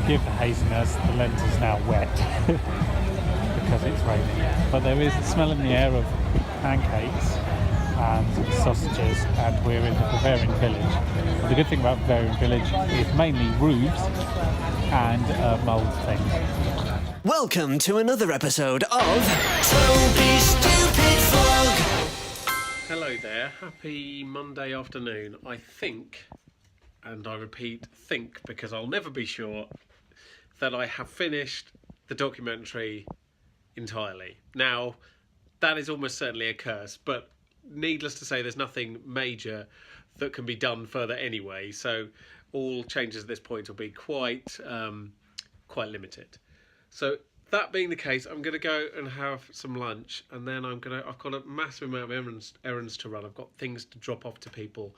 forgive the haziness, the lens is now wet because it's raining. But there is a smell in the air of pancakes and sausages, and we're in the Bavarian village. And the good thing about Bavarian village is mainly roofs and mould things. Welcome to another episode of Toby Stupid Vlog. Hello there, happy Monday afternoon. I think, and I repeat think because I'll never be sure, that I have finished the documentary entirely. Now, that is almost certainly a curse, but needless to say, there's nothing major that can be done further anyway, so all changes at this point will be quite limited. So that being the case, I'm going to go and have some lunch, and then I've got a massive amount of errands to run. I've got things to drop off to people,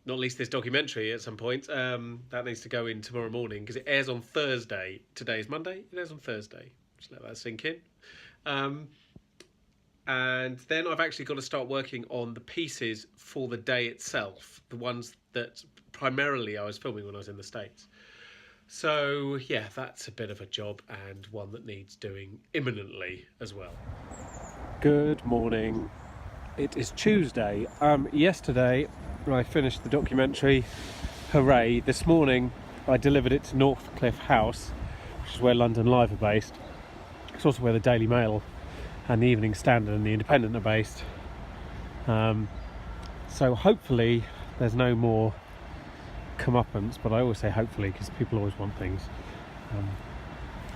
not least this documentary at some point. That needs to go in tomorrow morning because it airs on Thursday. Today is Monday. It airs on Thursday. Just let that sink in. And then I've actually got to start working on the pieces for the day itself, the ones that primarily I was filming when I was in the States. So yeah, that's a bit of a job, and one that needs doing imminently as well. Good morning. It is Tuesday. Yesterday I finished the documentary. Hooray. This morning I delivered it to Northcliffe House, which is where London Live are based. It's also where the Daily Mail and the Evening Standard and the Independent are based. So hopefully there's no more comeuppance, but I always say hopefully because people always want things.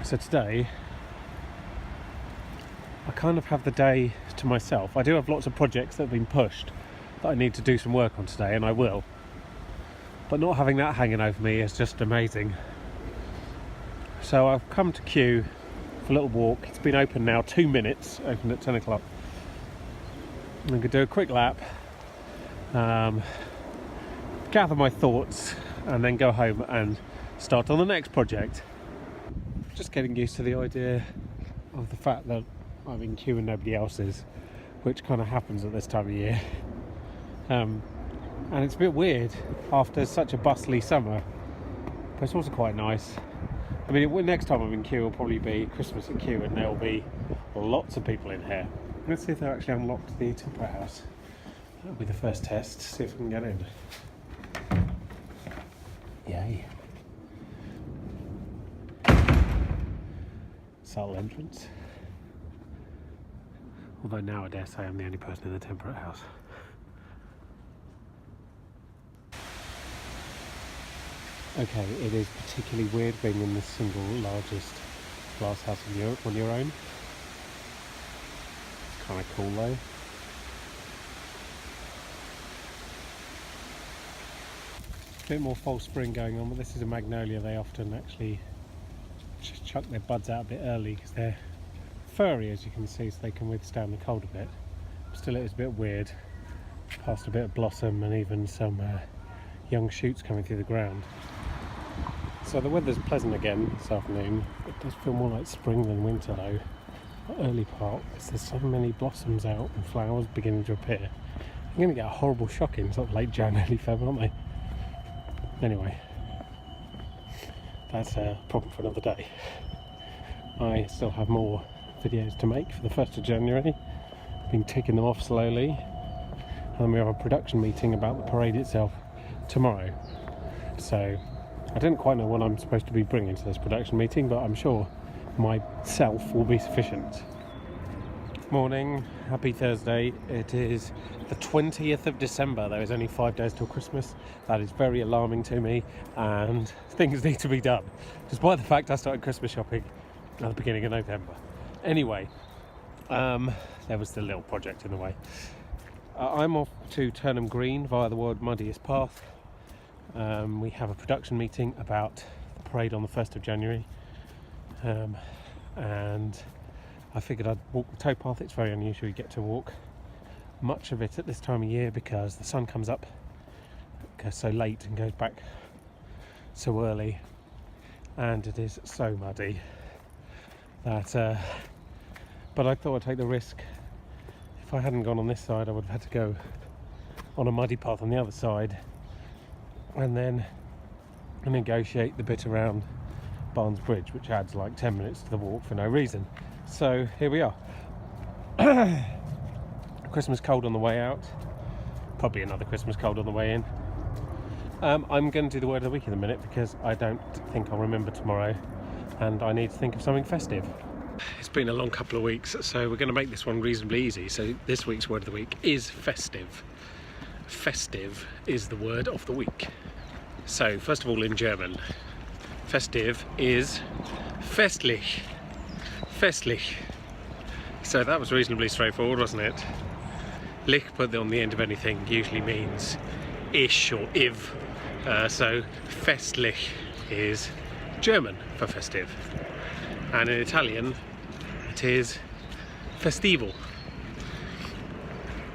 So today I kind of have the day to myself. I do have lots of projects that have been pushed that I need to do some work on today, and I will. But not having that hanging over me is just amazing. So I've come to Kew for a little walk. It's been open now 2 minutes, opened at 10 o'clock. I'm going to do a quick lap, gather my thoughts, and then go home and start on the next project. Just getting used to the idea of the fact that I'm in Kew and nobody else is, which kind of happens at this time of year. And it's a bit weird after such a bustly summer, but it's also quite nice. I mean, next time I'm in Kew will probably be Christmas at Kew, and there'll be lots of people in here. Let's see if they actually unlocked the temporary house. That'll be the first test, see if we can get in. Yay. Subtle entrance. Although now I dare say I'm the only person in the temperate house. Okay, it is particularly weird being in the single largest glass house in Europe on your own. It's kind of cool though. A bit more false spring going on, but this is a magnolia. They often actually just chuck their buds out a bit early because they're furry, as you can see, so they can withstand the cold a bit. Still, it is a bit weird. Past a bit of blossom and even some young shoots coming through the ground. So the weather's pleasant again this afternoon. It does feel more like spring than winter though. The early part, there's so many blossoms out and flowers beginning to appear. I'm going to get a horrible shock in sort of late Jan, early Feb, aren't they? Anyway, that's a problem for another day. I still have more videos to make for the 1st of January. I've been ticking them off slowly. And then we have a production meeting about the parade itself tomorrow. So I didn't quite know what I'm supposed to be bringing to this production meeting, but I'm sure myself will be sufficient. Morning, happy Thursday. It is the 20th of December. There is only 5 days till Christmas. That is very alarming to me, and things need to be done, despite the fact I started Christmas shopping at the beginning of November. Anyway, there was the little project in the way. I'm off to Turnham Green via the world's muddiest path. We have a production meeting about the parade on the 1st of January, and I figured I'd walk the towpath. It's very unusual you get to walk much of it at this time of year because the sun comes up so late and goes back so early, and it is so muddy that but I thought I'd take the risk. If I hadn't gone on this side, I would have had to go on a muddy path on the other side and then negotiate the bit around Barnes Bridge, which adds like 10 minutes to the walk for no reason. So here we are. Christmas cold on the way out, probably another Christmas cold on the way in. I'm going to do the word of the week in a minute because I don't think I'll remember tomorrow and I need to think of something festive. It's been a long couple of weeks, so we're going to make this one reasonably easy. So this week's word of the week is festive. Festive is the word of the week. So first of all, in German, festive is festlich. Festlich. So that was reasonably straightforward, wasn't it? Lich put on the end of anything usually means ish or iv. So festlich is German for festive. And in Italian it is festivo.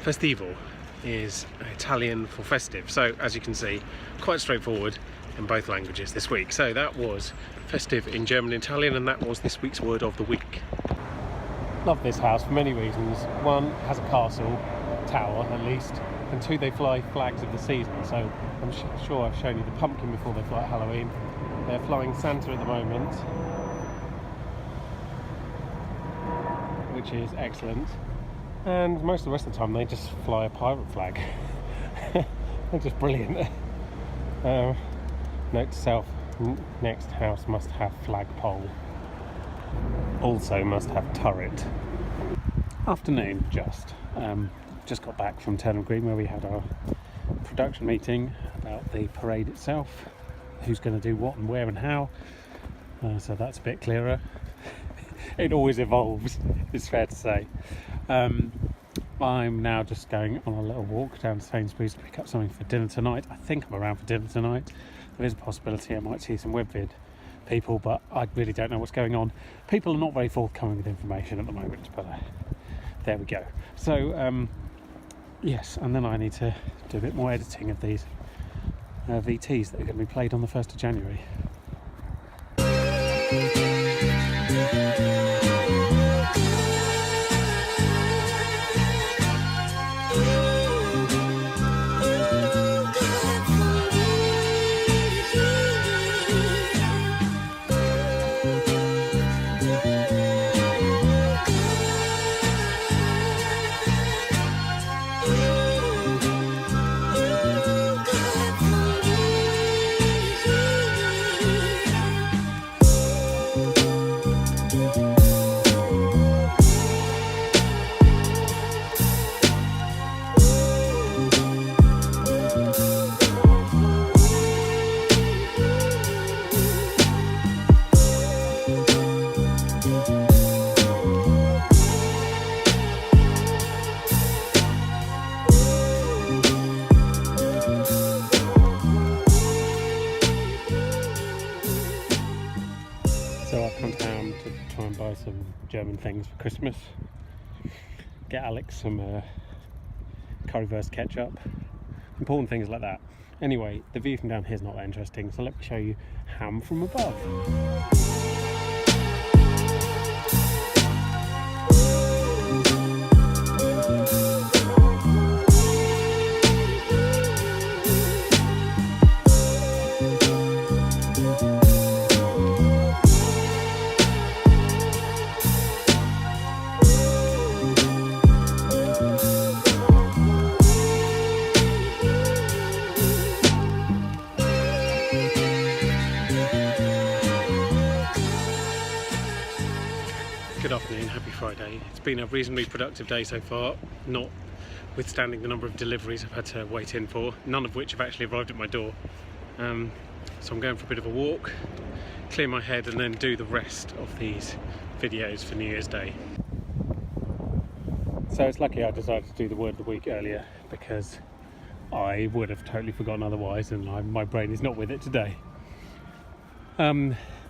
Festivo is Italian for festive. So as you can see, quite straightforward in both languages this week. So that was festive in German and Italian, and that was this week's word of the week. Love this house for many reasons. One, it has a castle, tower at least, and two, they fly flags of the season. So I'm sure I've shown you the pumpkin before they fly at Halloween. They're flying Santa at the moment, which is excellent. And most of the rest of the time they just fly a pirate flag. They're just brilliant. Note to self, next house must have flagpole. Also must have turret. Afternoon, just got back from Turnham Green where we had our production meeting about the parade itself, who's going to do what and where and how, so that's a bit clearer. It always evolves, it's fair to say. I'm now just going on a little walk down to Sainsbury's to pick up something for dinner tonight. I think I'm around for dinner tonight. There is a possibility I might see some webvid people, but I really don't know what's going on. People are not very forthcoming with information at the moment, but there we go. So yes, and then I need to do a bit more editing of these VTs that are going to be played on the 1st of January. So I've come down to try and buy some German things for Christmas. Get Alex some currywurst ketchup. Important things like that. Anyway, the view from down here is not that interesting, so let me show you ham from above. Good afternoon, happy Friday. It's been a reasonably productive day so far, notwithstanding the number of deliveries I've had to wait in for, none of which have actually arrived at my door. So I'm going for a bit of a walk, clear my head and then do the rest of these videos for New Year's Day. So it's lucky I decided to do the word of the week earlier because I would have totally forgotten otherwise, and my brain is not with it today.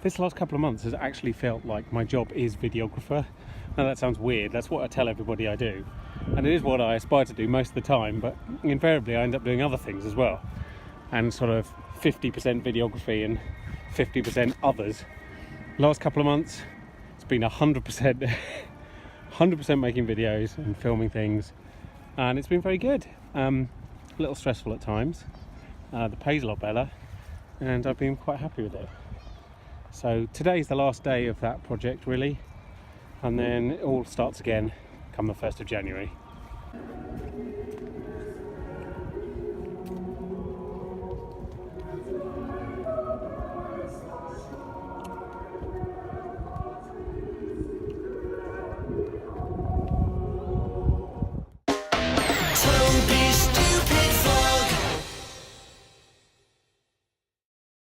This last couple of months has actually felt like my job is videographer. Now that sounds weird, that's what I tell everybody I do. And it is what I aspire to do most of the time, but invariably I end up doing other things as well. And sort of 50% videography and 50% others. Last couple of months, it's been 100% 100% making videos and filming things. And it's been very good. A little stressful at times. The pay's a lot better. And I've been quite happy with it. So today's the last day of that project really, and then it all starts again come the 1st of January.